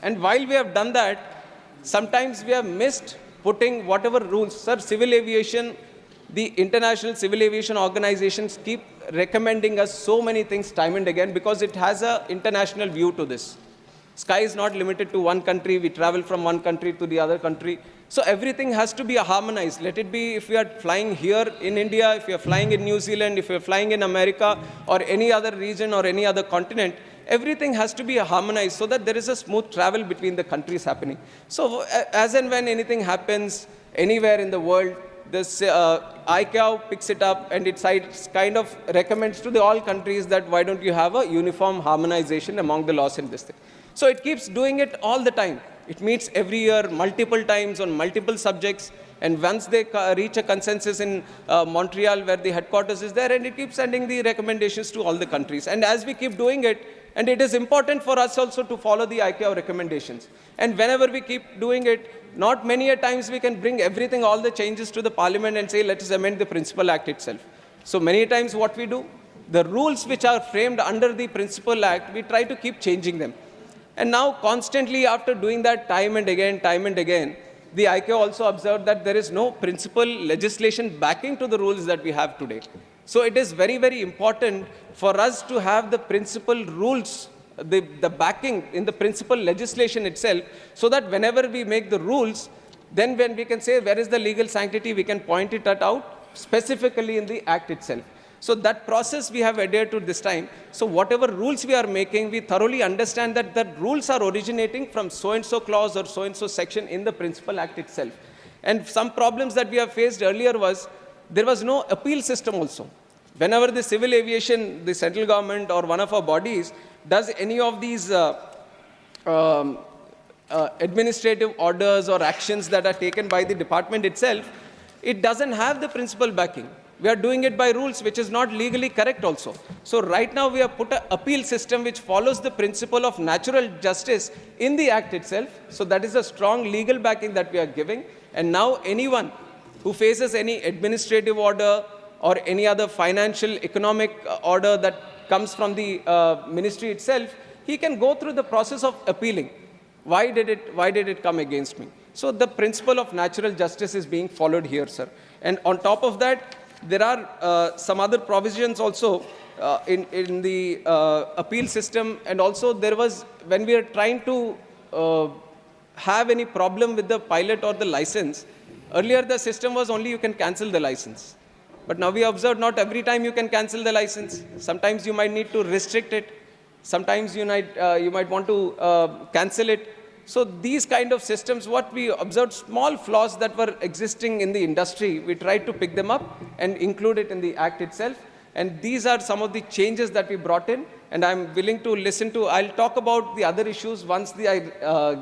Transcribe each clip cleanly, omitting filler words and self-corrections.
And while we have done that, sometimes we have missed putting whatever rules. Sir, civil aviation, the international civil aviation organizations keep recommending us so many things time and again because it has an international view to this. Sky is not limited to one country. We travel from one country to the other country. So everything has to be harmonized. Let it be if we are flying here in India, if we are flying in New Zealand, if we are flying in America or any other region or any other continent, everything has to be harmonized so that there is a smooth travel between the countries happening. So as and when anything happens anywhere in the world, this ICAO picks it up and it kind of recommends to all countries that why don't you have a uniform harmonization among the laws in this thing. So it keeps doing it all the time. It meets every year, multiple times on multiple subjects. And once they reach a consensus in Montreal, where the headquarters is there, and it keeps sending the recommendations to all the countries. And as we keep doing it, and it is important for us also to follow the ICAO recommendations. And whenever we keep doing it, not many a times we can bring everything, all the changes to the parliament and say, let us amend the Principal Act itself. So many times what we do, the rules which are framed under the Principal Act, we try to keep changing them. And now constantly after doing that time and again, the ICAO also observed that there is no principal legislation backing to the rules that we have today. So it is very, very important for us to have the principal rules, the backing in the principal legislation itself, so that whenever we make the rules, then when we can say where is the legal sanctity, we can point it out specifically in the act itself. So that process we have adhered to this time. So whatever rules we are making, we thoroughly understand that the rules are originating from so-and-so clause or so-and-so section in the Principal Act itself. And some problems that we have faced earlier was, there was no appeal system also. Whenever the civil aviation, the central government or one of our bodies does any of these administrative orders or actions that are taken by the department itself, it doesn't have the principal backing. We are doing it by rules, which is not legally correct also. So right now we have put an appeal system which follows the principle of natural justice in the act itself. So that is a strong legal backing that we are giving. And now anyone who faces any administrative order or any other financial economic order that comes from the ministry itself, he can go through the process of appealing. Why did it come against me? So the principle of natural justice is being followed here, sir. And on top of that, there are some other provisions also in the appeal system. And also there was, when we are trying to have any problem with the pilot or the license, earlier the system was only you can cancel the license. But now we observe not every time you can cancel the license. Sometimes you might need to restrict it. Sometimes you might want to cancel it. So these kind of systems, what we observed, small flaws that were existing in the industry, we tried to pick them up and include it in the act itself. And these are some of the changes that we brought in. And I'm willing to listen to, I'll talk about the other issues once I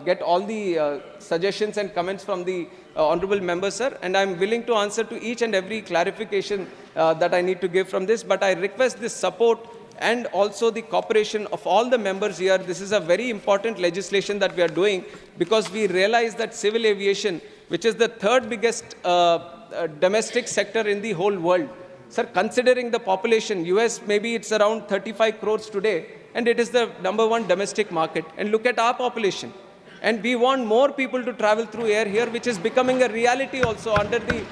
get all the suggestions and comments from the honorable members, sir. And I'm willing to answer to each and every clarification that I need to give from this. But I request this support and also the cooperation of all the members here. This is a very important legislation that we are doing because we realize that civil aviation, which is the third biggest domestic sector in the whole world. Sir, considering the population, US maybe it's around 35 crores today, and it is the #1 domestic market. And look at our population. And we want more people to travel through air here, which is becoming a reality also under the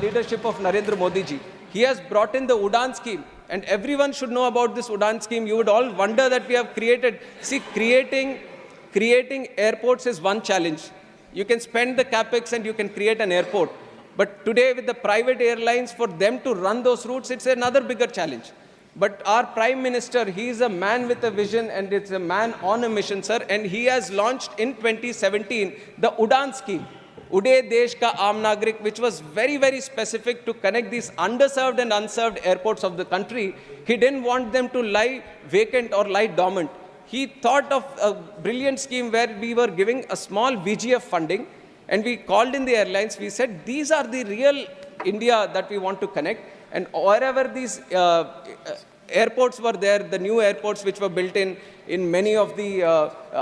leadership of Narendra Modi ji. He has brought in the Udan scheme. And everyone should know about this Udan scheme. You would all wonder that we have created. See, creating airports is one challenge. You can spend the capex and you can create an airport. But today with the private airlines, for them to run those routes, it's another bigger challenge. But our Prime Minister, he is a man with a vision and it's a man on a mission, sir. And he has launched in 2017 the Udan scheme. Ude Desh Ka Aam Nagrik, which was very, very specific to connect these underserved and unserved airports of the country. He didn't want them to lie vacant or lie dormant. He thought of a brilliant scheme where we were giving a small VGF funding and we called in the airlines. We said, these are the real India that we want to connect. And wherever these airports were there, the new airports which were built in many of the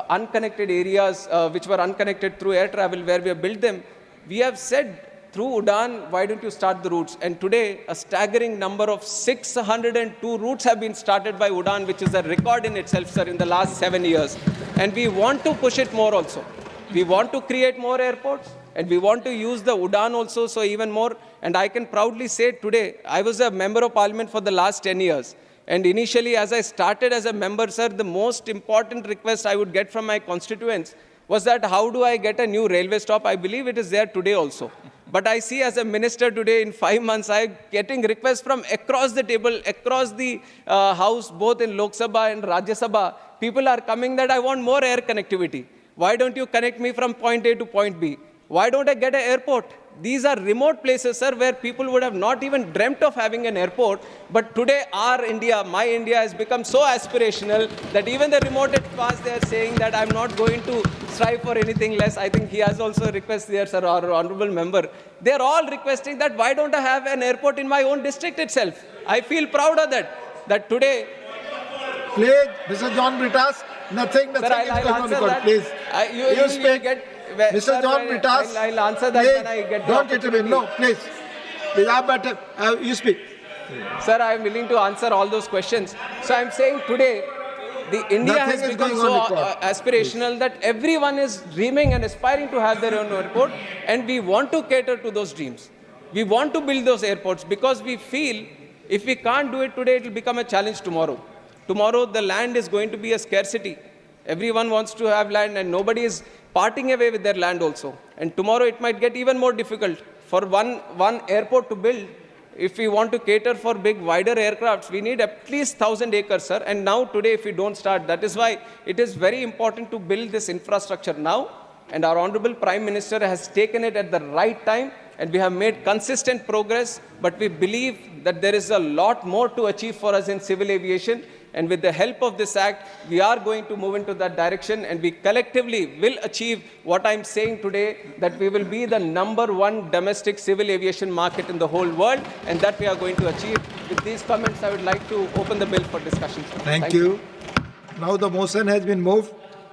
unconnected areas, which were unconnected through air travel, where we have built them, we have said through Udan, why don't you start the routes? And today, a staggering number of 602 routes have been started by Udan, which is a record in itself, sir, in the last 7 years. and we want to push it more also. We want to create more airports, and we want to use the Udan also, so even more. And I can proudly say today, I was a member of parliament for the last 10 years. And initially, as I started as a member, sir, the most important request I would get from my constituents was that how do I get a new railway stop? I believe it is there today also. But I see as a minister today, in 5 months, I'm getting requests from across the table, across the house, both in Lok Sabha and Rajya Sabha. People are coming that I want more air connectivity. Why don't you connect me from point A to point B? Why don't I get an airport? These are remote places, sir, where people would have not even dreamt of having an airport. But today, our India, my India, has become so aspirational that even the remotest past, they are saying that I'm not going to strive for anything less. I think he has also a request there, sir, our honorable member. They are all requesting that why don't I have an airport in my own district itself? I feel proud of that today. Please, Mr. John Britas, nothing Sir, is going on record, that. please. You speak. Mr. Sir, John Britas, I'll answer that please, when I get the don't intervene. No, please. Please, you speak. Sir, I am willing to answer all those questions. So I'm saying today, India has become so aspirational that everyone is dreaming and aspiring to have their own airport, and we want to cater to those dreams. We want to build those airports because we feel if we can't do it today, it will become a challenge tomorrow. Tomorrow, the land is going to be a scarcity. Everyone wants to have land, and nobody is parting away with their land also. And tomorrow, it might get even more difficult. For one airport to build, if we want to cater for big, wider aircrafts, we need at least 1,000 acres, sir. And now, today, if we don't start, that is why it is very important to build this infrastructure now. And our Honorable Prime Minister has taken it at the right time, and we have made consistent progress. But we believe that there is a lot more to achieve for us in civil aviation. And with the help of this act, we are going to move into that direction, and we collectively will achieve what I'm saying today, that we will be the #1 domestic civil aviation market in the whole world, and that we are going to achieve. With these comments, I would like to open the bill for discussion. Thank you. Now the motion has been moved.